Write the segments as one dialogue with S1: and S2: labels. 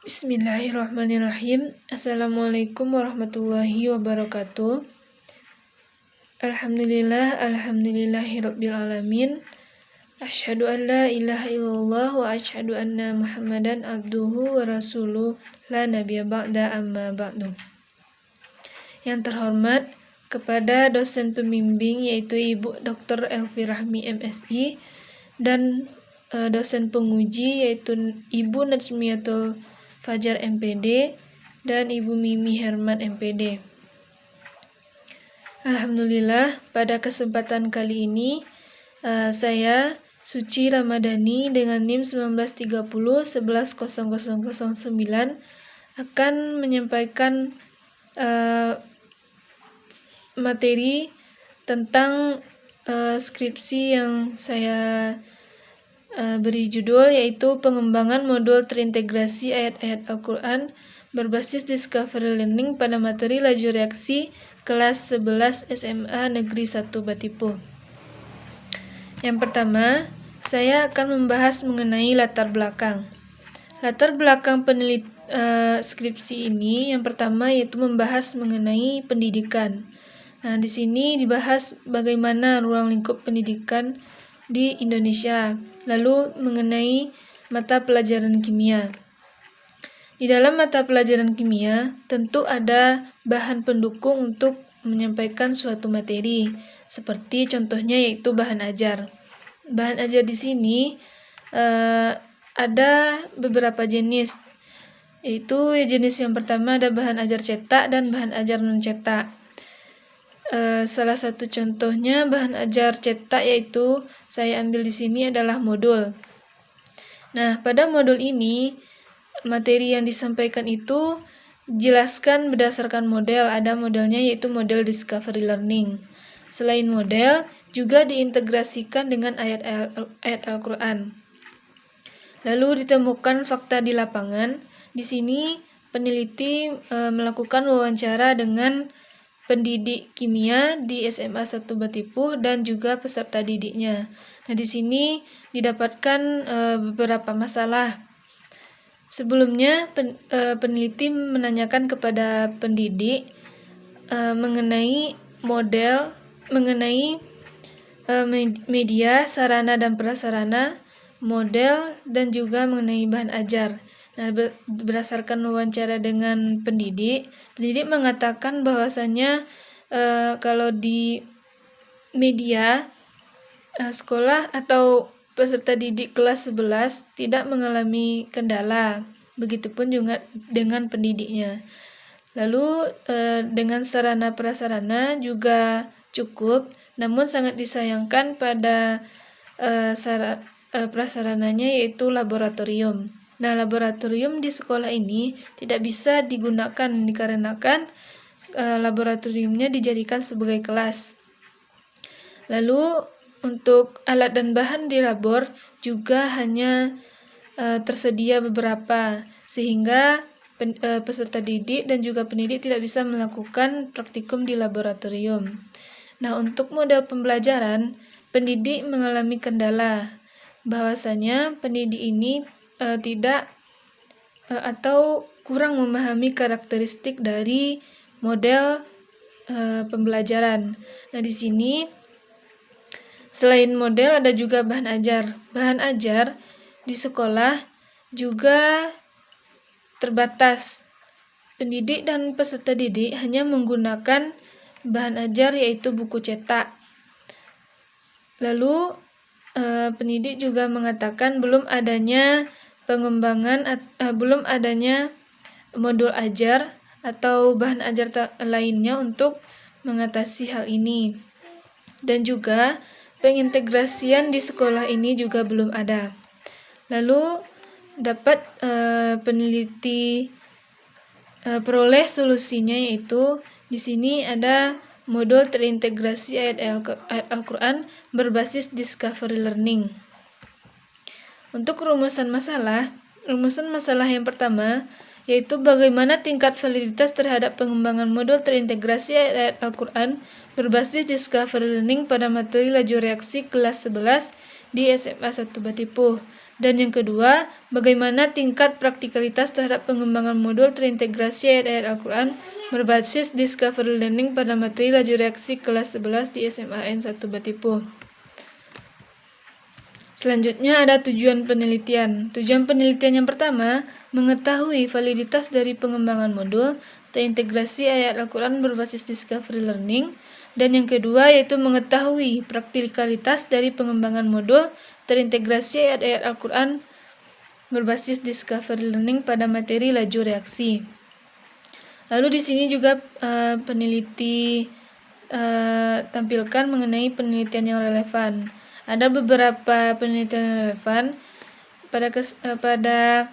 S1: Bismillahirrahmanirrahim. Assalamualaikum warahmatullahi wabarakatuh. Alhamdulillahirabbil alamin. Asyhadu an la ilaha illallah wa asyhadu anna Muhammadan abduhu wa rasuluh la nabiyya ba'da amma ba'du. Yang terhormat kepada dosen pembimbing yaitu Ibu Dr. Elvi Rahmi MSI dan dosen penguji yaitu Ibu Najmiyatul Fajar MPD dan Ibu Mimi Herman MPD. Alhamdulillah, pada kesempatan kali ini saya Suci Ramadhani dengan NIM 1930110009 akan menyampaikan materi tentang skripsi yang saya beri judul yaitu pengembangan modul terintegrasi ayat-ayat Al-Quran berbasis Discovery Learning pada materi laju reaksi kelas 11 SMA Negeri 1 Batipuh. Yang pertama, saya akan membahas mengenai latar belakang. Latar belakang skripsi ini yang pertama yaitu membahas mengenai pendidikan. Nah, di sini dibahas bagaimana ruang lingkup pendidikan di Indonesia, lalu mengenai mata pelajaran kimia. Di dalam mata pelajaran kimia, tentu ada bahan pendukung untuk menyampaikan suatu materi, seperti contohnya yaitu bahan ajar. Bahan ajar di sini ada beberapa jenis, yaitu jenis yang pertama ada bahan ajar cetak dan bahan ajar non-cetak. Salah satu contohnya bahan ajar cetak yaitu saya ambil di sini adalah modul. Nah, pada modul ini materi yang disampaikan itu dijelaskan berdasarkan model. Ada modelnya yaitu model Discovery Learning. Selain model, juga diintegrasikan dengan ayat Al-Quran. Lalu ditemukan fakta di lapangan. Di sini peneliti melakukan wawancara dengan pendidik kimia di SMA 1 Batipuh dan juga peserta didiknya. Nah, di sini didapatkan beberapa masalah. Sebelumnya peneliti menanyakan kepada pendidik mengenai model, mengenai media, sarana dan prasarana, model, dan juga mengenai bahan ajar. Nah, berdasarkan wawancara dengan pendidik mengatakan bahwasannya kalau di media sekolah atau peserta didik kelas 11 tidak mengalami kendala, begitupun juga dengan pendidiknya. Lalu dengan sarana prasarana juga cukup, namun sangat disayangkan pada prasarananya yaitu laboratorium. Nah, laboratorium di sekolah ini tidak bisa digunakan dikarenakan laboratoriumnya dijadikan sebagai kelas. Lalu untuk alat dan bahan di labor juga hanya tersedia beberapa, sehingga peserta didik dan juga pendidik tidak bisa melakukan praktikum di laboratorium. Nah, untuk model pembelajaran, pendidik mengalami kendala, bahwasanya pendidik ini tidak atau kurang memahami karakteristik dari model pembelajaran. Nah, di sini selain model ada juga bahan ajar. Bahan ajar di sekolah juga terbatas. Pendidik dan peserta didik hanya menggunakan bahan ajar yaitu buku cetak. Lalu pendidik juga mengatakan belum adanya modul ajar atau bahan ajar lainnya untuk mengatasi hal ini. Dan juga pengintegrasian di sekolah ini juga belum ada. Lalu dapat peneliti peroleh solusinya yaitu di sini ada modul terintegrasi ayat Al-Quran berbasis Discovery Learning. Untuk rumusan masalah yang pertama yaitu bagaimana tingkat validitas terhadap pengembangan modul terintegrasi ayat Al-Quran berbasis Discovery Learning pada materi laju reaksi kelas 11 di SMA 1 Batipuh. Dan yang kedua, bagaimana tingkat praktikalitas terhadap pengembangan modul terintegrasi ayat-ayat Al-Quran berbasis Discovery Learning pada materi laju reaksi kelas 11 di SMA N1 Batipuh. Selanjutnya ada tujuan penelitian. Tujuan penelitian yang pertama, mengetahui validitas dari pengembangan modul terintegrasi ayat Al-Quran berbasis Discovery Learning. Dan yang kedua yaitu mengetahui praktikalitas dari pengembangan modul terintegrasi ayat-ayat Al-Quran berbasis Discovery Learning pada materi laju reaksi. Lalu di sini juga peneliti tampilkan mengenai penelitian yang relevan. Ada beberapa penelitian yang relevan. Pada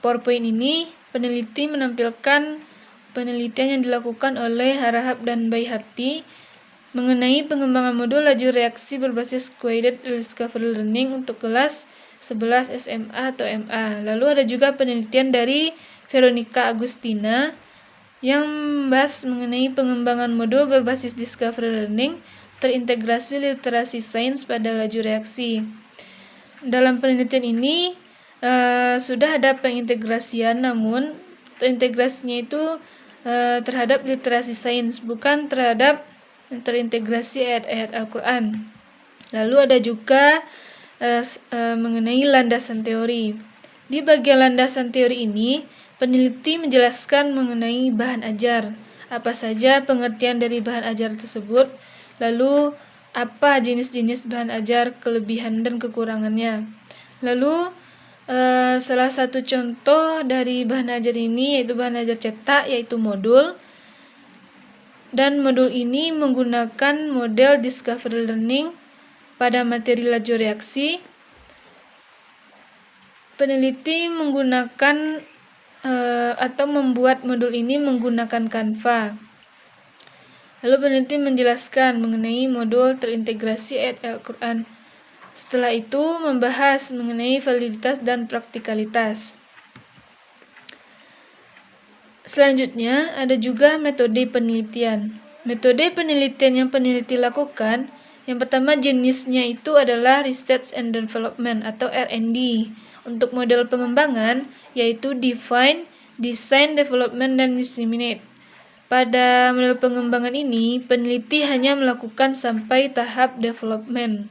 S1: PowerPoint ini, peneliti menampilkan penelitian yang dilakukan oleh Harahap dan Bayharti mengenai pengembangan modul laju reaksi berbasis Guided Discovery Learning untuk kelas 11 SMA atau MA. Lalu ada juga penelitian dari Veronica Agustina yang membahas mengenai pengembangan modul berbasis Discovery Learning terintegrasi literasi sains pada laju reaksi. Dalam penelitian ini sudah ada pengintegrasian, namun terintegrasinya itu terhadap literasi sains, bukan terhadap terintegrasi ayat-ayat Al-Quran. Lalu ada juga mengenai landasan teori. Di bagian landasan teori ini, peneliti menjelaskan mengenai bahan ajar, apa saja pengertian dari bahan ajar tersebut, lalu apa jenis-jenis bahan ajar, kelebihan dan kekurangannya. Lalu salah satu contoh dari bahan ajar ini yaitu bahan ajar cetak, yaitu modul. Dan modul ini menggunakan model Discovery Learning pada materi laju reaksi. Peneliti menggunakan atau membuat modul ini menggunakan Canva. Lalu peneliti menjelaskan mengenai modul terintegrasi ayat Al-Quran. Setelah itu membahas mengenai validitas dan praktikalitas. Selanjutnya ada juga metode penelitian. Metode penelitian yang peneliti lakukan, yang pertama jenisnya itu adalah Research and Development atau R&D. Untuk model pengembangan yaitu Define, Design, Development, dan Disseminate. Pada model pengembangan ini, peneliti hanya melakukan sampai tahap development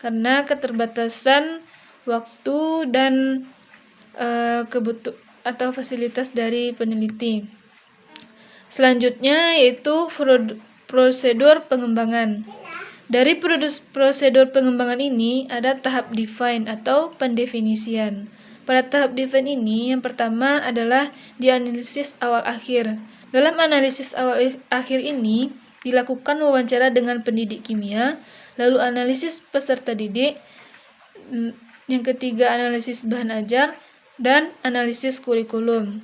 S1: karena keterbatasan waktu dan kebutuhan atau fasilitas dari peneliti. Selanjutnya yaitu prosedur pengembangan. Dari prosedur pengembangan ini ada tahap define atau pendefinisian. Pada tahap define ini yang pertama adalah dianalisis awal akhir. Dalam analisis awal akhir ini dilakukan wawancara dengan pendidik kimia, lalu analisis peserta didik, yang ketiga analisis bahan ajar, dan analisis kurikulum.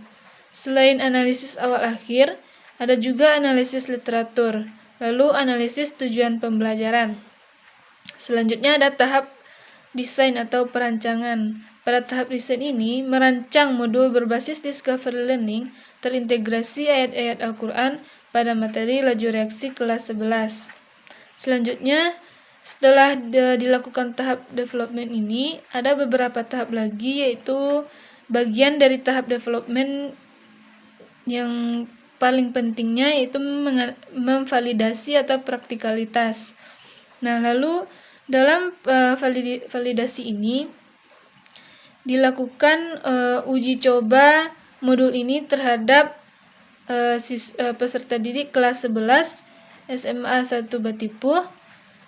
S1: Selain analisis awal akhir, ada juga analisis literatur, lalu analisis tujuan pembelajaran. Selanjutnya ada tahap desain atau perancangan. Pada tahap desain ini, merancang modul berbasis Discovery Learning terintegrasi ayat-ayat Al-Quran pada materi laju reaksi kelas 11. Selanjutnya, setelah dilakukan tahap development ini, ada beberapa tahap lagi, yaitu bagian dari tahap development yang paling pentingnya yaitu memvalidasi atau praktikalitas. Nah, lalu dalam validasi ini dilakukan uji coba modul ini terhadap peserta didik kelas 11 SMA 1 Batipuh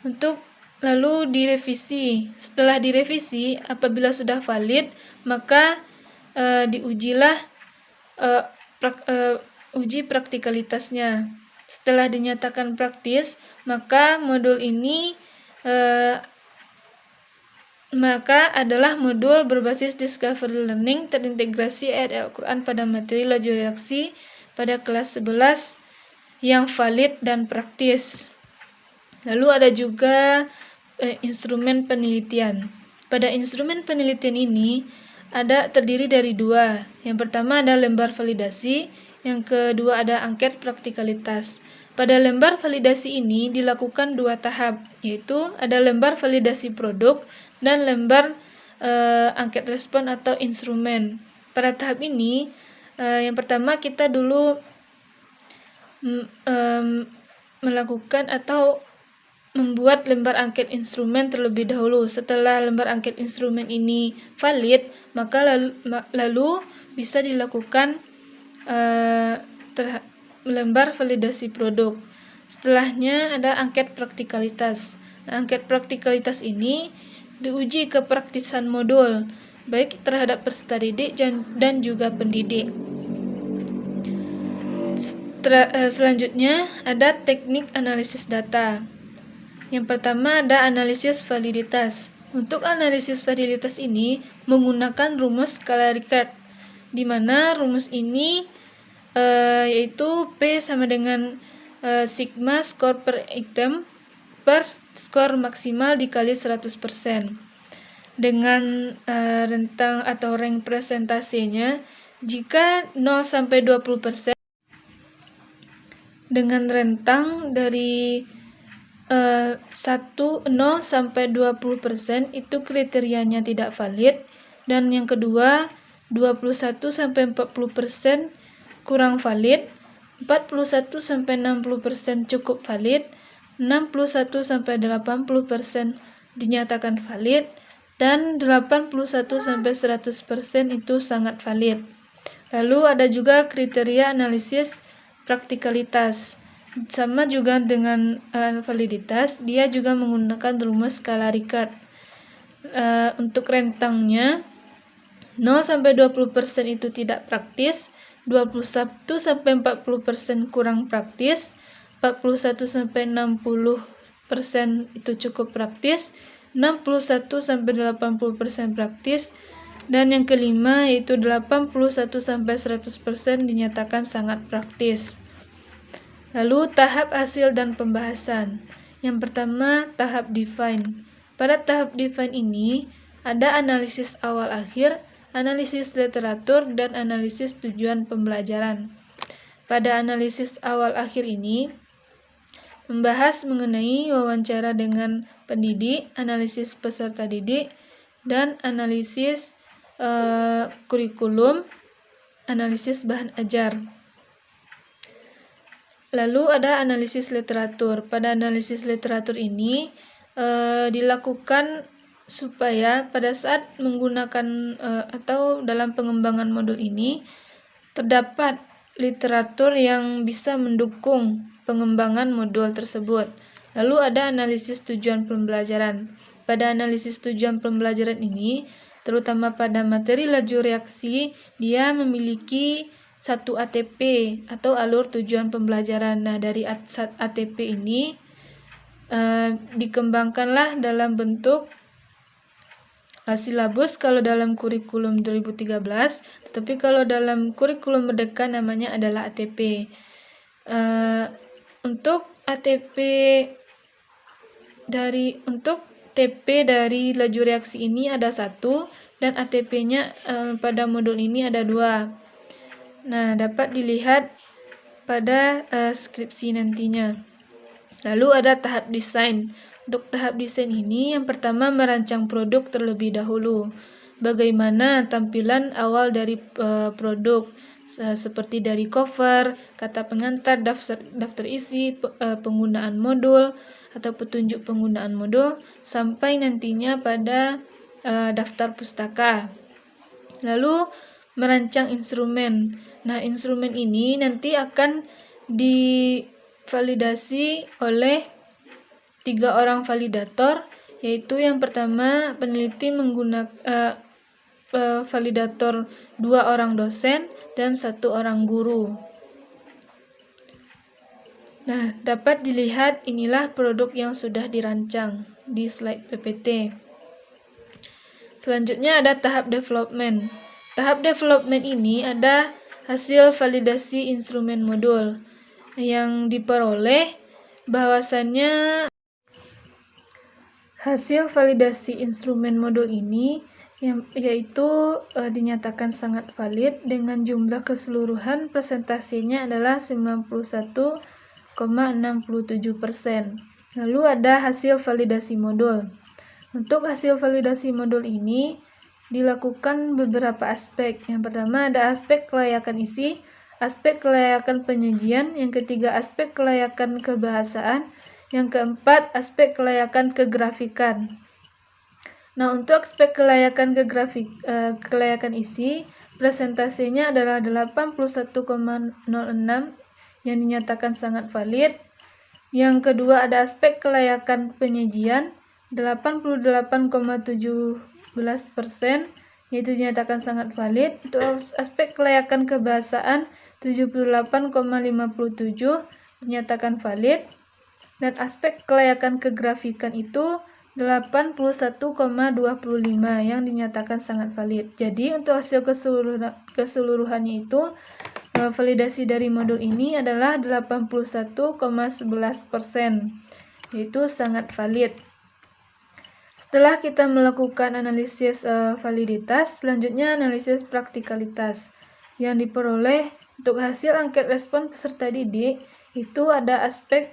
S1: untuk lalu direvisi. Setelah direvisi, apabila sudah valid, maka diujilah uji praktikalitasnya. Setelah dinyatakan praktis, maka modul ini adalah modul berbasis Discovery Learning terintegrasi ayat Al-Quran pada materi laju reaksi pada kelas 11 yang valid dan praktis. Lalu ada juga instrumen penelitian. Pada instrumen penelitian ini terdiri dari dua. Yang pertama ada lembar validasi, yang kedua ada angket praktikalitas. Pada lembar validasi ini dilakukan dua tahap, yaitu ada lembar validasi produk dan lembar angket respon atau instrumen. Pada tahap ini, yang pertama kita dulu melakukan atau membuat lembar angket instrumen terlebih dahulu. Setelah lembar angket instrumen ini valid, maka lalu bisa dilakukan lembar validasi produk. Setelahnya ada angket praktikalitas. Nah, angket praktikalitas ini diuji kepraktisan modul, baik terhadap peserta didik dan juga pendidik. Selanjutnya ada teknik analisis data. Yang pertama ada analisis validitas. Untuk analisis validitas ini menggunakan rumus skala Likert, di mana rumus ini yaitu P sama dengan sigma skor per item per skor maksimal dikali 100%. Dengan rentang atau rank presentasenya, jika 0 sampai 20%, dengan rentang dari 0 sampai 20% itu kriterianya tidak valid, dan yang kedua 21 sampai 40% kurang valid, 41 sampai 60% cukup valid, 61 sampai 80% dinyatakan valid, dan 81 sampai 100% itu sangat valid. Lalu ada juga kriteria analisis praktikalitas. Sama juga dengan validitas, dia juga menggunakan rumus skala Likert. Untuk rentangnya 0 sampai 20% itu tidak praktis, 21 sampai 40% kurang praktis, 41 sampai 60% itu cukup praktis, 61 sampai 80% praktis, dan yang kelima yaitu 81 sampai 100% dinyatakan sangat praktis. Lalu tahap hasil dan pembahasan. Yang pertama, tahap define. Pada tahap define ini ada analisis awal akhir, analisis literatur, dan analisis tujuan pembelajaran. Pada analisis awal akhir ini membahas mengenai wawancara dengan pendidik, analisis peserta didik, dan analisis kurikulum, analisis bahan ajar. Lalu ada analisis literatur. Pada analisis literatur ini dilakukan supaya pada saat menggunakan atau dalam pengembangan modul ini terdapat literatur yang bisa mendukung pengembangan modul tersebut. Lalu ada analisis tujuan pembelajaran. Pada analisis tujuan pembelajaran ini, terutama pada materi laju reaksi, dia memiliki satu ATP atau alur tujuan pembelajaran. Nah, dari ATP ini dikembangkanlah dalam bentuk silabus kalau dalam kurikulum 2013, tetapi kalau dalam kurikulum merdeka namanya adalah ATP. Untuk ATP untuk TP dari laju reaksi ini ada 1, dan ATP-nya pada modul ini ada 2. Nah, dapat dilihat pada skripsi nantinya. Lalu ada tahap desain. Untuk tahap desain ini, yang pertama merancang produk terlebih dahulu. Bagaimana tampilan awal dari produk, seperti dari cover, kata pengantar, daftar isi, penggunaan modul atau petunjuk penggunaan modul, sampai nantinya pada daftar pustaka. Lalu merancang instrumen. Nah, instrumen ini nanti akan divalidasi oleh 3 orang validator, yaitu yang pertama peneliti menggunakan validator 2 orang dosen dan 1 orang guru. Nah, dapat dilihat inilah produk yang sudah dirancang di slide PPT. Selanjutnya ada tahap development. Tahap development ini ada hasil validasi instrumen modul yang diperoleh, bahwasannya hasil validasi instrumen modul ini yaitu dinyatakan sangat valid dengan jumlah keseluruhan presentasinya adalah 91,67%. Lalu ada hasil validasi modul. Untuk hasil validasi modul ini dilakukan beberapa aspek. Yang pertama ada aspek kelayakan isi, aspek kelayakan penyajian, yang ketiga aspek kelayakan kebahasaan, yang keempat aspek kelayakan kegrafikan. Nah, untuk aspek kelayakan kelayakan isi, presentasinya adalah 81,06 yang dinyatakan sangat valid. Yang kedua ada aspek kelayakan penyajian 88,17%, yaitu dinyatakan sangat valid. Untuk aspek kelayakan kebahasaan 78,57 dinyatakan valid. Dan aspek kelayakan kegrafikan itu 81,25 yang dinyatakan sangat valid. Jadi untuk hasil keseluruhannya itu validasi dari modul ini adalah 81,11%, yaitu sangat valid. Setelah kita melakukan analisis validitas, selanjutnya analisis praktikalitas. Yang diperoleh untuk hasil angket respon peserta didik itu ada aspek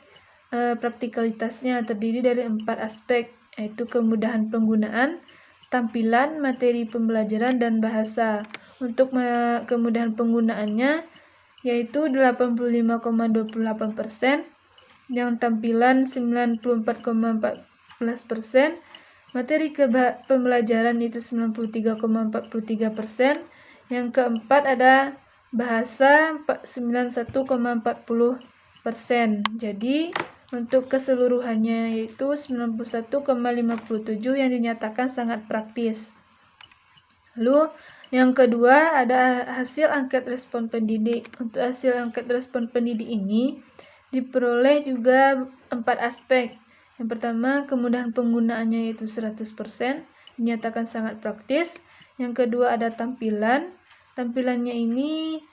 S1: praktikalitasnya, terdiri dari 4 aspek, yaitu kemudahan penggunaan, tampilan, materi pembelajaran, dan bahasa. Untuk kemudahan penggunaannya yaitu 85,28%, yang tampilan 94,14%, materi pembelajaran itu 93,43%, yang keempat ada bahasa 91,40%. Jadi untuk keseluruhannya yaitu 91,57 yang dinyatakan sangat praktis. Lalu yang kedua ada hasil angket respon pendidik. Untuk hasil angket respon pendidik ini diperoleh juga 4 aspek. Yang pertama kemudahan penggunaannya yaitu 100%, dinyatakan sangat praktis. Yang kedua ada tampilan. Tampilannya ini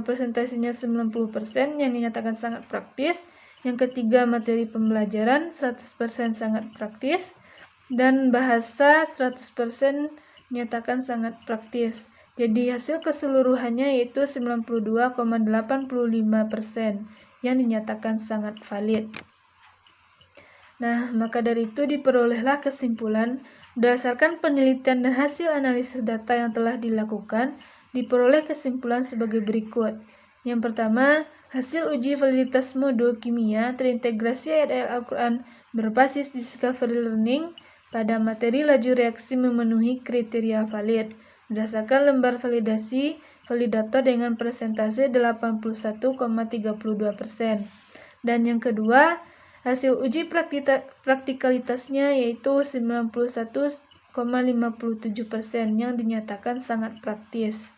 S1: presentasinya 90% yang dinyatakan sangat praktis. Yang ketiga materi pembelajaran 100% sangat praktis, dan bahasa 100% dinyatakan sangat praktis. Jadi hasil keseluruhannya yaitu 92,85% yang dinyatakan sangat valid. Nah, maka dari itu diperolehlah kesimpulan berdasarkan penelitian dan hasil analisis data yang telah dilakukan, diperoleh kesimpulan sebagai berikut. Yang pertama, hasil uji validitas modul kimia terintegrasi ayat-ayat Al-Quran berbasis Discovery Learning pada materi laju reaksi memenuhi kriteria valid berdasarkan lembar validasi validator dengan persentase 81,32%. Dan yang kedua, hasil uji praktikalitasnya yaitu 91,57% yang dinyatakan sangat praktis.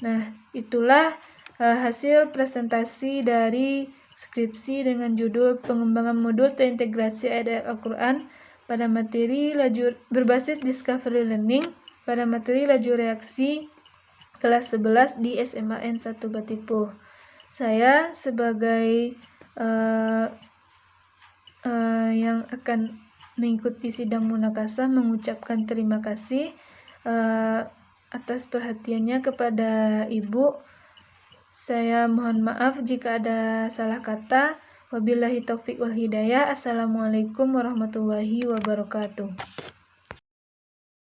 S1: Nah, itulah hasil presentasi dari skripsi dengan judul Pengembangan Modul Terintegrasi Ayat-ayat Al-Quran pada materi laju berbasis Discovery Learning pada materi laju reaksi kelas 11 di SMAN 1 Batipuh. Saya sebagai yang akan mengikuti sidang munakasah mengucapkan terima kasih atas perhatiannya kepada Ibu. Saya mohon maaf jika ada salah kata. Wabillahi taufiq wal hidayah. Assalamualaikum warahmatullahi wabarakatuh.